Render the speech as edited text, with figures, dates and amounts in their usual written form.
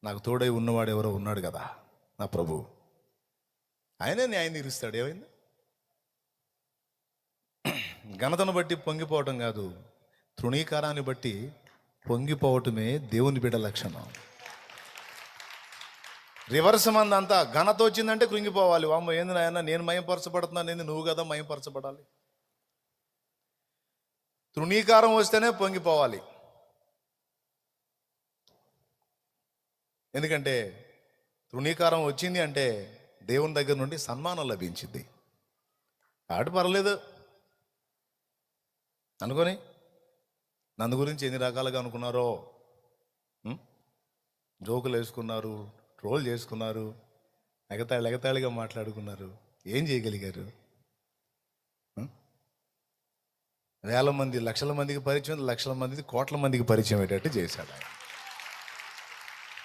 నాకు తోడై ఉన్నవాడు ఎవరో ఉన్నాడు కదా, నా ప్రభు. ఆయనే న్యాయం తీరుస్తాడు. ఏమైంది? ఘనతను బట్టి పొంగిపోవటం కాదు, తృణీకారాన్ని బట్టి పొంగిపోవటమే దేవుని బిడ్డ లక్షణం. రివర్స్ మంది అంతా ఘనత వచ్చిందంటే కృంగిపోవాలి. వామ్మ ఏంది నాయన, నేను మయంపరచబడుతున్నాను, ఏంది నువ్వు కదా మయంపరచబడాలి. తృణీకారం వస్తేనే పొంగిపోవాలి. ఎందుకంటే తృణీకారం వచ్చింది అంటే దేవుని దగ్గర నుండి సన్మానం లభించింది. ఆడు పర్లేదు అనుకొని నన్ను గురించి ఎన్ని రకాలుగా అనుకున్నారో, జోకులు వేసుకున్నారు, ట్రోల్ చేసుకున్నారు, ఎగతాళిగా మాట్లాడుకున్నారు. ఏం చేయగలిగారు? వేల మంది, లక్షల మందికి పరిచయం, లక్షల మందికి కోట్ల మందికి పరిచయం అయ్యేటట్టు చేశాడు ఆయన.